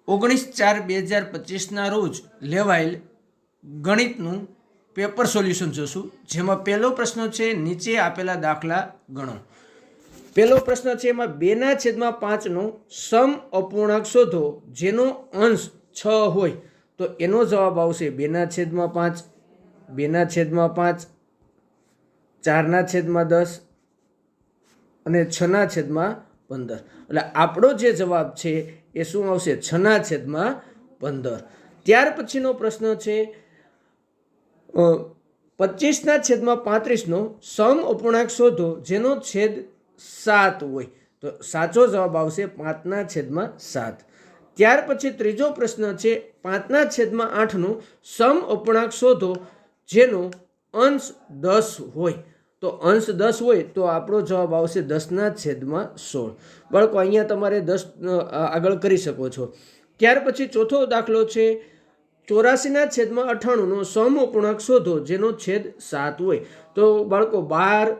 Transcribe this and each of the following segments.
19/4/2025 રોજ લેવાયેલ ગણિતનું paper solution જોશું, જેમાં પહેલો પ્રશ્ન છે નીચે આપેલા દાખલા ગણો। પહેલો પ્રશ્ન છે એમાં 2/5નો સમ અપૂર્ણાંક શોધો જેનો અંશ 6 હોય, તો એનો જવાબ આવશે 2/5, 2/5, 4/10 અને 6/15। એટલે આપણો જે જવાબ છે એ શું આવશે? 6/15। ત્યાર પછીનો પ્રશ્ન છે 25/35નો સમ અપૂર્ણાંક શોધો જેનો છેદ 7 હોય, તો સાચો જવાબ આવશે 5/7। ત્યાર પછી ત્રીજો પ્રશ્ન છે 5/8નો સમ અપૂર્ણાંક શોધો જેનો અંશ 10 હોય, તો અંશ 10 હોય તો આપણો જવાબ આવશે 10/16। બાળકો અહીંયા તમારે 10 આગળ કરી શકો છો। ત્યાર પછી ચોથો દાખલો છે 84/98નો સમ અપૂર્ણાંક શોધો જેનો છેદ 7 હોય, તો બાળકો 12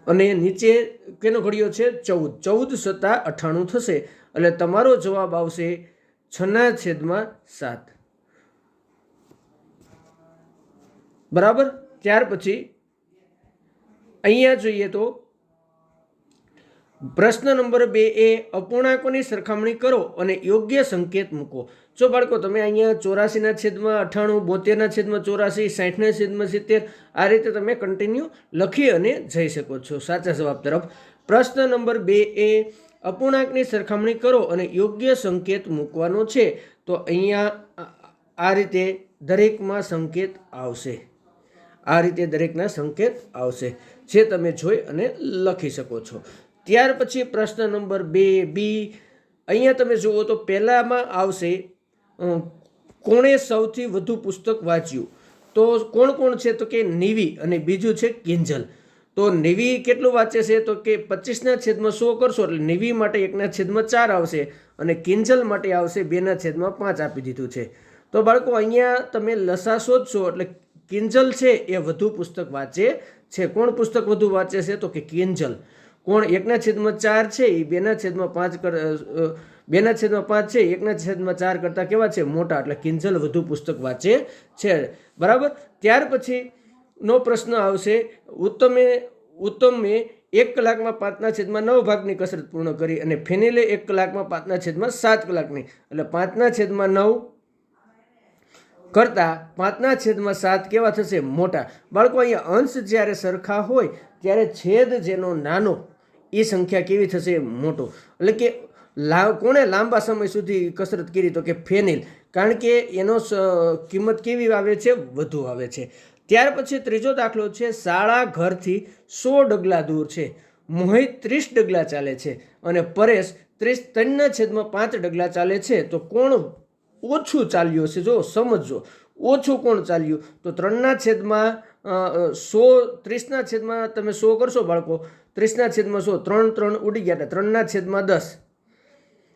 અને નીચે કેનો ઘડિયો છે 14, 14 + 98 થશે, એટલે તમારો જવાબ આવશે 6/7। બરાબર। ત્યાર પછી અહીંયા જોઈએ તો પ્રશ્ન નંબર 2 એ અપૂર્ણાંકોની સરખામણી કરો અને યોગ્ય સંકેત મૂકો। જો બાળકો તમે અહીંયા 84/98, 72/84, 60/70 આ રીતે તમે કન્ટિન્યુ લખી અને જઈ શકો છો સાચા જવાબ તરફ। પ્રશ્ન નંબર 2 એ અપૂર્ણાંકની સરખામણી કરો અને યોગ્ય સંકેત મૂકવાનો છે, તો અહીંયા આ રીતે દરેકમાં સંકેત આવશે, આ રીતે દરેકના સંકેત આવશે જે તમે જોઈ અને લખી શકો છો। ત્યાર પછી પ્રશ્ન નંબર 2 બી, અહીંયા તમે જુઓ તો પહેલામાં આવશે કોણે સૌથી વધુ પુસ્તક વાંચ્યું, તો કોણ કોણ છે? તો કે નિવી અને બીજું છે કિંજલ। તો નિવી કેટલું વાંચે છે? તો કે 25/100 કરશો એટલે નિવી માટે 1/4 આવશે અને કિંજલ માટે આવશે 2/5 આપી દીધું છે। તો બાળકો અહીંયા તમે લસા શોધશો એટલે કિંજલ છે એ વધુ પુસ્તક વાંચે છે। કોણ પુસ્તક વધુ વાંચે છે? તો કે કિંજલ। કોણ? 1/4 છે એ 2/5 છે, 1/4 કરતાં કેવા છે? મોટા, એટલે કિંજલ વધુ પુસ્તક વાંચે છે। બરાબર। ત્યાર પછી નો પ્રશ્ન આવશે ઉત્તમે 1 કલાકમાં 5/9 ભાગની કસરત પૂર્ણ કરી અને ફેનિલે 1 કલાકમાં 5/7 કલાકની, એટલે 5/9 કરતાં 5/7 કેવા થશે? મોટા। બાળકો અહીંયા અંશ જ્યારે સરખા હોય ત્યારે છેદ જેનો નાનો એ સંખ્યા કેવી થશે? મોટો। એટલે કે કોણે લાંબા સમય સુધી કસરત કરી? તો કે ફેનિલ, કારણ કે એનો કિંમત કેવી આવે છે? વધુ આવે છે। ત્યાર પછી ત્રીજો દાખલો છે શાળા ઘરથી 100 ડગલા દૂર છે, મોહિત 30 ડગલા ચાલે છે અને પરેશ 3/5 ડગલા ચાલે છે, તો કોણ ઓછું ચાલ્યું હશે? જો સમજો, ઓછું કોણ ચાલ્યું? તો 3/100, 30/100 તમે 100 કરશો બાળકો, 30/100 3 3 ઉડી ગયા, 3/10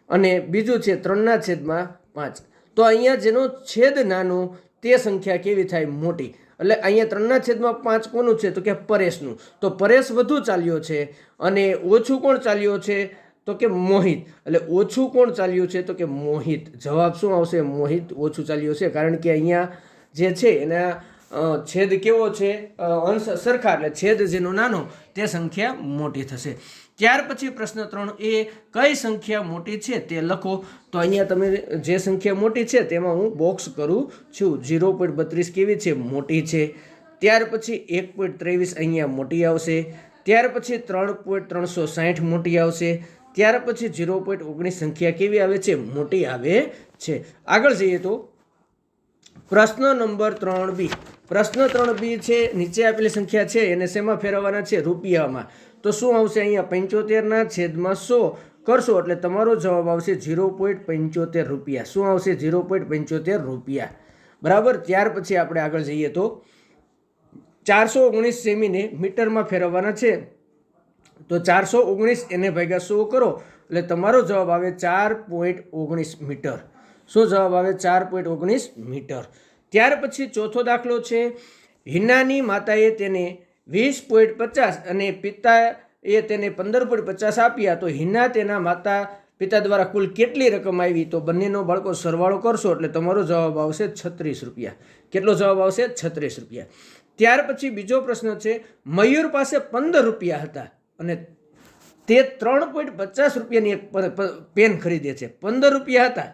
અને બીજું છે 3/5। તો અહીંયા જેનો છેદ નાનો તે સંખ્યા કેવી થાય? મોટી। એટલે અહીંયા 3/5 કોનું છે? તો કે પરેશનું। તો પરેશ વધુ ચાલ્યો છે અને ઓછું કોણ ચાલ્યો છે? તો કે મોહિત। એટલે ઓછું કોણ ચાલ્યું છે? તો કે મોહિત। જવાબ શું આવશે? મોહિત ઓછું ચાલ્યું છે, કારણ કે અહીંયા જે છે એના છેદ કેવો છે? અંશ સરખા, એટલે છેદ જેનો નાનો તે સંખ્યા મોટી થશે। ત્યાર પછી પ્રશ્ન 3 એ કઈ સંખ્યા મોટી છે તે લખો। તો અહીંયા તમે જે સંખ્યા મોટી છે તેમાં હું બોક્સ કરું છું। 0.32 કેવી છે? મોટી છે। ત્યાર પછી 1.23 અહીંયા મોટી આવશે। ત્યાર પછી 3.360 મોટી આવશે। ત્યાર પછી 0.19 સંખ્યા કેવી આવે છે? મોટી આવે છે। આગળ જઈએ તો પ્રશ્ન નંબર 3 બી। પ્રશ્ન 3 બી છે નીચે આપેલી સંખ્યા છે એને શેમાં ફેરવવાના છે? રૂપિયામાં। તો શું આવશે? અહીંયા 75/100 કરશો એટલે તમારો જવાબ આવશે 0.75 રૂપિયા। શું આવશે? 0.75 રૂપિયા। બરાબર। ત્યાર પછી આપણે આગળ જઈએ તો 419 સેમીને મીટરમાં ફેરવવાના છે, તો 419 એને ભાગ્યા 100 કરો એટલે તમારો જવાબ આવે 4.19 મીટર। શું જવાબ આવે? 4.19 મીટર। ત્યાર પછી ચોથો દાખલો છે હિનાની માતાએ તેને 20.50 અને પિતાએ તેને 15.50 આપ્યા, તો હિના તેના માતા પિતા દ્વારા કુલ કેટલી રકમ આવી? તો બંનેનો બાળકો સરવાળો કરશો એટલે તમારો જવાબ આવશે 36 રૂપિયા. કેટલો જવાબ આવશે? 36 રૂપિયા. ત્યાર પછી બીજો પ્રશ્ન છે, મયુર પાસે 15 રૂપિયા હતા અને તે 3.50 રૂપિયાની એક પેન ખરીદે છે. 15 રૂપિયા હતા,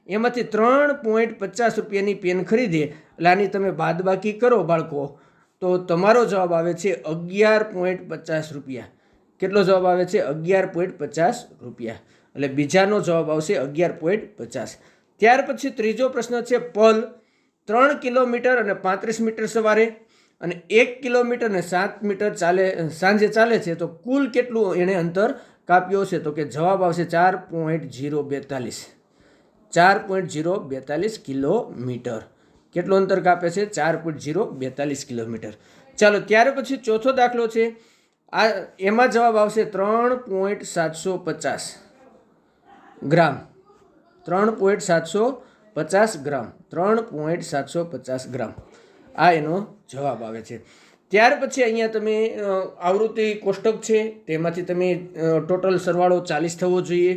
એમાંથી 3.50 રૂપિયાની પેન ખરીદે એટલે આની તમે બાદબાકી કરો બાળકો, તો તમારો જવાબ આવે છે 11.50 રૂપિયા. કેટલો જવાબ આવે છે? 11.50 રૂપિયા. એટલે બીજાનો જવાબ આવશે 11.50. ત્યાર પછી ત્રીજો પ્રશ્ન છે, પલ 3 કિલોમીટર અને 35 મીટર સવારે અને 1 કિલોમીટર અને 7 મીટર સાંજે ચાલે છે, તો કુલ કેટલું એણે અંતર કાપ્યો છે? તો કે જવાબ આવશે 4.042. 4.042 કિલોમીટર. કેટલું અંતર કાપે છે? 4.042 કિલોમીટર. ચાલો, ત્યાર પછી ચોથો દાખલો છે, એમાં જવાબ આવશે 3.750 ગ્રામ. 3.750 ગ્રામ. 3.750 ગ્રામ આ એનો જવાબ આવે છે. ત્યાર પછી અહીંયા તમે આવૃત્તિ કોષ્ટક છે તેમાંથી તમે ટોટલ સરવાળો 40 થવો જોઈએ.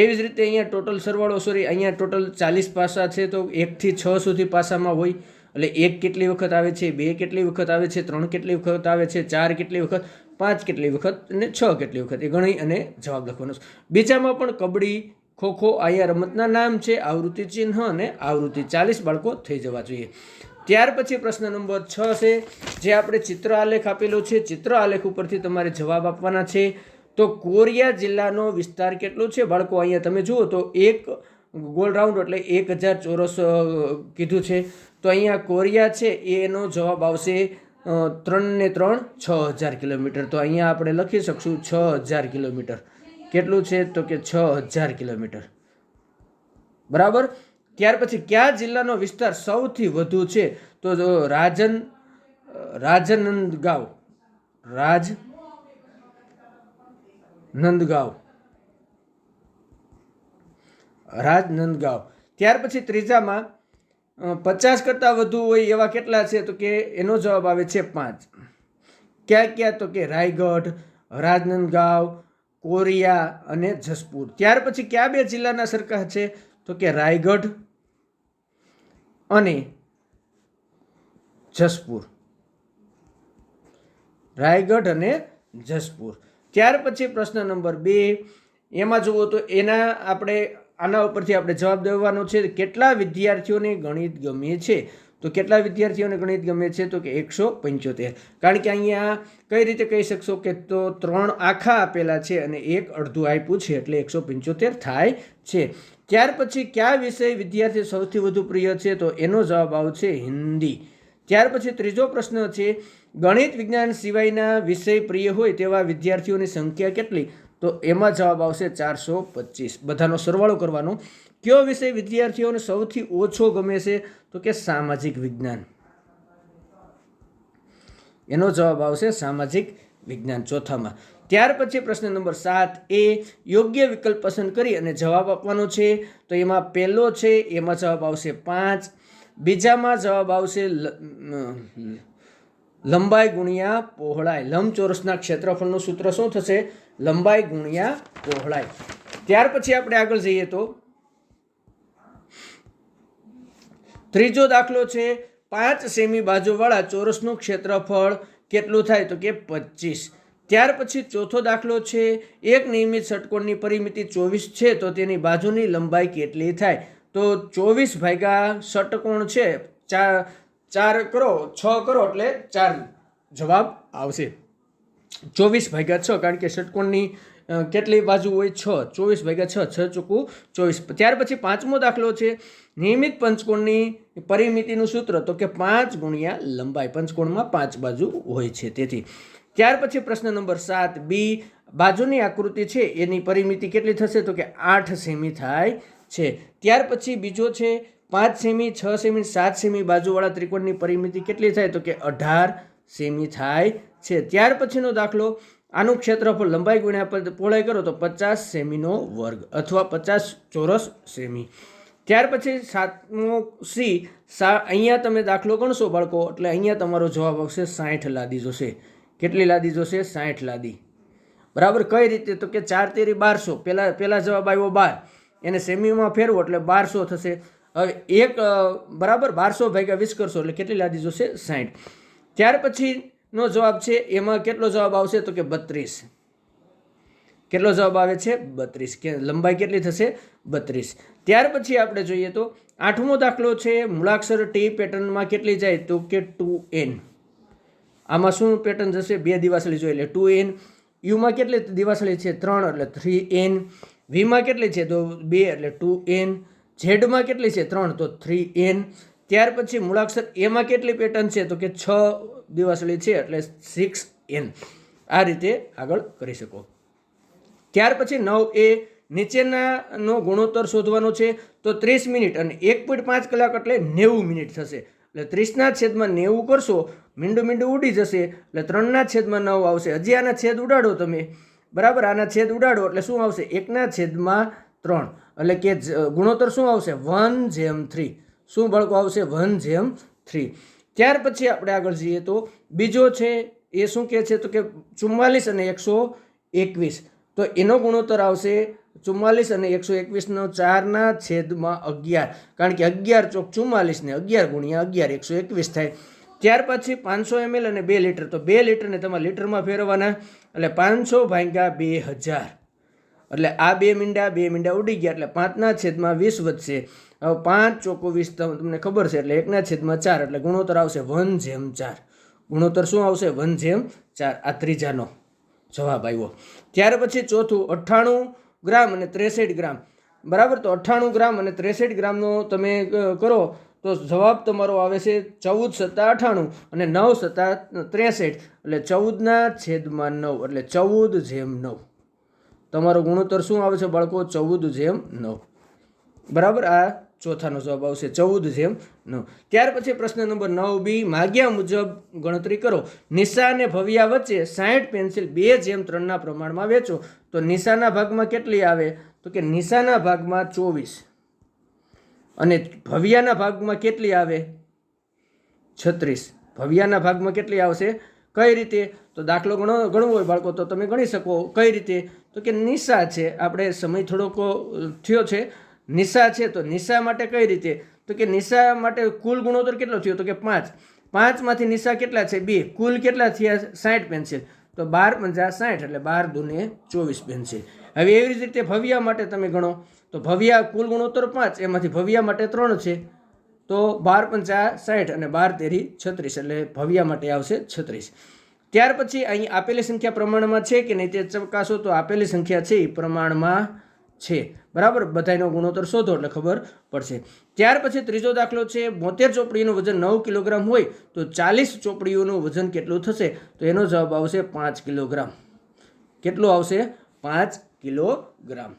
એવી જ રીતે અહીંયા ટોટલ સરવાળો અહીંયા ટોટલ 40 પાસા છે, તો 1 થી 6 સુધી પાસામાં હોય. એટલે 1 કેટલી વખત આવે છે, 2 કેટલી વખત આવે છે, 3 કેટલી વખત આવે છે, 4 કેટલી વખત, 5 કેટલી વખત અને 6 કેટલી વખત, એ ગણી અને જવાબ લખવાનો છે. બીજામાં પણ કબડ્ડી, ખોખો, અહીંયા રમતના નામ છે, આવૃત્તિ ચિહ્ન અને આવૃત્તિ. 40 બાળકો થઈ જવા જોઈએ. ત્યાર પછી પ્રશ્ન નંબર 6 છે, જે આપણે ચિત્ર આલેખ આપેલો છે. ચિત્ર આલેખ ઉપરથી તમારે જવાબ આપવાના છે. તો કોરિયા જિલ્લાનો વિસ્તાર કેટલો છે બાળકો? અહીંયા તમે જુઓ તો એક ગોળ રાઉન્ડ એટલે 1000 ચોરસ કીધું છે. તો અહીંયા કોરિયા છે એનો જવાબ આવશે 3 ને 3 6000 કિલોમીટર. તો અહીંયા આપણે લખી શકશું 6000 કિલોમીટર. કેટલું છે? તો કે 6000 કિલોમીટર. બરાબર. ત્યાર પછી કયા જિલ્લાનો વિસ્તાર સૌથી વધુ છે? તો રાજનંદગાંવ. રાજનંદગાંવ. ત્યાર પછી ત્રીજામાં 50 કરતાં વધુ હોય એવા કેટલા છે? તો કે એનો જવાબ આવે છે 5. ક્યાં? તો કે રાયગઢ, રાજનંદગાંવ, કોરિયા અને જસપુર. ત્યાર પછી કયા 2 જિલ્લાના સરખા છે? તો કે રાયગઢ અને જસપુર. રાયગઢ અને જસપુર. ત્યાર પછી પ્રશ્ન નંબર 2, એમાં જુઓ તો આના ઉપરથી આપણે જવાબ દેવાનો છે. કેટલા વિદ્યાર્થીઓને ગણિત ગમે છે? તો કેટલા વિદ્યાર્થીઓને ગણિત ગમે છે? તો કે 175. કારણ કે અહીંયા કઈ રીતે કહી શકશો કે તો 3 આખા આપેલા છે અને 1 અડધું આપ્યું છે એટલે 175 થાય છે. ત્યાર પછી કયા વિષય વિદ્યાર્થી સૌથી વધુ પ્રિય છે? તો એનો જવાબ આવશે હિન્દી. ત્યાર પછી ત્રીજો પ્રશ્ન છે, ગણિત વિજ્ઞાન સિવાયના વિષય પ્રિય હોય તેવા વિદ્યાર્થીઓની સંખ્યા કેટલી? તો એમાં જવાબ આવશે 425. બધાનો સરવાળો કરવાનો. કયો વિષય વિદ્યાર્થીઓને સૌથી ઓછો ગમે છે? તો કે સામાજિક વિજ્ઞાન. એનો જવાબ આવશે સામાજિક વિજ્ઞાન ચોથામાં. ત્યાર પછી પ્રશ્ન નંબર 7 યોગ્ય વિકલ્પ પસંદ કરી અને જવાબ આપવાનો છે. તો એમાં પહેલો છે એમાં જવાબ આવશે 5. બીજામાં જવાબ આવશે લંબાઈ ગુણ્યા પહોળાઈ. લંબચોરસના ક્ષેત્રફળનું સૂત્ર શું થશે? લંબાઈ ગુણ્યા પહોળાઈ. ત્યાર પછી આપણે આગળ જઈએ તો ત્રીજો દાખલો છે, 5 સેમી બાજુવાળા ચોરસનું ક્ષેત્રફળ કેટલું થાય? તો કે 25. ત્યાર પછી ચોથો દાખલો છે, એક નિયમિત ષટકોણની પરિમિતિ 24 છે તો તેની બાજુની લંબાઈ કેટલી થાય? તો 24 ભાગ્યા ષટકોણ છે 4 કરો 6 કરો એટલે 4 જવાબ આવશે. 24 ભાગ્યા 6, કારણ કે ષટકોણની કેટલી બાજુ હોય? 6. 24 ભાગ્યા 6, 6 ચોખ્ખું 24. ત્યાર પછી પાંચમો દાખલો છે, નિયમિત પંચકોણની પરિમિતિનું સૂત્ર. તો કે 5 ગુણ્યા લંબાઈ. પંચકોણમાં 5 બાજુ હોય છે તેથી. ત્યાર પછી પ્રશ્ન નંબર 7 બાજુની આકૃતિ છે એની પરિમિતિ કેટલી થશે? તો કે 8 સેમી થાય છે. ત્યાર પછી બીજો છે, 5 સેમી, 6 સેમી, 7 સેમી બાજુવાળા ત્રિકોણની પરિમિતિ કેટલી થાય? તો કે 18 સેમી થાય છે. ત્યાર પછીનો દાખલો, આનું ક્ષેત્રફળ લંબાઈ ગુણ્યા પહોળાઈ કરો તો 50 સેમીનો વર્ગ અથવા 50 ચોરસ સેમી. ત્યાર પછી 7મો સી, અહીંયા તમે દાખલો ગણશો બાળકો એટલે અહીંયા તમારો જવાબ આવશે 60 લાદી જોશે. કેટલી લાદી જોશે? 60 લાદી. બરાબર. કઈ રીતે? તો કે 4 તેરી 1200. પહેલા જવાબ આવ્યો 12, એને સેમીમાં ફેરવો એટલે 1200 થશે. હવે એક બરાબર 1200 ભાગ્યા 20 કરશો એટલે કેટલી લાદી જોશે? 60. ત્યાર પછીનો જવાબ છે એમાં કેટલો જવાબ આવશે? તો કે 32. કેટલો જવાબ આવે છે? 32. કે લંબાઈ કેટલી થશે? 32. ત્યાર પછી આપણે જોઈએ તો 8મો દાખલો છે, મૂળાક્ષર ટી પેટર્નમાં કેટલી જાય? તો કે 2n. આમાં શું પેટર્ન જશે? 2 દિવાસળી જોઈએ એટલે 2n. યુમાં કેટલી દિવાસળી છે? 3 એટલે 3n. વીમાં કેટલી છે? તો 2 એટલે 2n. ઝેડમાં કેટલી છે? 3 તો 3n. ત્યાર પછી મૂળાક્ષર એમાં કેટલી પેટર્ન છે? તો કે 6 દિવાસળી છે એટલે 6n. આ રીતે આગળ કરી શકો. ત્યાર પછી 9a, નીચેનાનો ગુણોત્તર શોધવાનો છે. તો 30 મિનિટ અને 1.5 કલાક એટલે 90 મિનિટ થશે. એટલે 30/90 કરશો, મીંડું ઉડી જશે એટલે 3/9 આવશે. હજી આના છેદ ઉડાડો તમે, બરાબર. આના છેદ ઉડાડો એટલે શું આવશે? 1/3. એટલે કે ગુણોત્તર શું આવશે? 1/3. શું બાળકો આવશે? 1/3. ત્યાર પછી આપણે આગળ જઈએ તો બીજો છે એ શું કહે છે? તો કે 44 અને 121. તો એનો ગુણોત્તર આવશે 44 અને 121 4/11. કારણ કે 11 ચોક 44 ને 11 ગુણ્યા 11 121 થાય. ત્યાર પછી 500 ml અને 2 લીટર. તો 2 લીટરને તમારે લીટરમાં ફેરવવાના એટલે 500 ભાગ્યા 2000. એટલે આ 2 મીંડા ઉડી ગયા એટલે 5/20 વધશે. હવે 5 ચોકો 20 તમને ખબર છે એટલે 1/4 એટલે ગુણોત્તર આવશે 1/4. ગુણોત્તર શું આવશે? 1/4. આ ત્રીજાનો જવાબ આવ્યો. ત્યાર પછી ચોથું 98 ગ્રામ અને 63 ગ્રામ. બરાબર. તો 98 ગ્રામ અને 63 ગ્રામનો તમે કરો તો જવાબ તમારો આવે છે 14 + 98 અને 9 + 63 એટલે 14/9 એટલે 14/9. તમારો ગુણોત્તર શું આવે છે બાળકો? 14/9. બરાબર. આ ચોથાનો જવાબ આવશે 14/9. ત્યાર પછી પ્રશ્ન નંબર 9b, માગ્યા મુજબ ગણતરી કરો. નિશા અને ભવ્યા વચ્ચે 60 પેન્સિલ 2/3 પ્રમાણમાં વેચો. તો નિશાના ભાગમાં કેટલી આવે? તો કે નિશાના ભાગમાં 24 અને ભવ્યાના ભાગમાં કેટલી આવે? 36. ભવ્યાના ભાગમાં કેટલી આવશે? કઈ રીતે? તો દાખલો ગણવો હોય બાળકો તો તમે ગણી શકો. કઈ રીતે? તો કે નિશા છે, આપણે સમય થોડોક થયો છે, નિશા છે તો નિશા માટે કઈ રીતે? તો કે નિશા માટે કુલ ગુણોત્તર કેટલો થયો? તો કે 5. 5માંથી નિશા કેટલા છે? 2. કુલ કેટલા થયા? 60 પેન્સિલ. તો 12 × 5 60 એટલે 12 દૂને 24 પેન્સિલ. હવે એવી જ રીતે ભવ્યા માટે તમે ગણો તો ભવ્યા કુલ ગુણોત્તર 5, એમાંથી ભવ્યા માટે 3 છે. તો 12 × 5 60 અને 12 તેરી 36 એટલે ભવ્યા માટે આવશે 36. ત્યાર પછી અહીં આપેલી સંખ્યા પ્રમાણમાં છે કે નહીં તે ચકાસો. તો આપેલી સંખ્યા છે એ પ્રમાણમાં છે. બરાબર. બધાનો ગુણોત્તર શોધો એટલે ખબર પડશે. ત્યાર પછી ત્રીજો દાખલો છે, 72 ચોપડીનું વજન 9 કિલોગ્રામ હોય તો 40 ચોપડીઓનું વજન કેટલું થશે? તો એનો જવાબ આવશે 5 કિલોગ્રામ. કેટલું આવશે? 5 કિલોગ્રામ.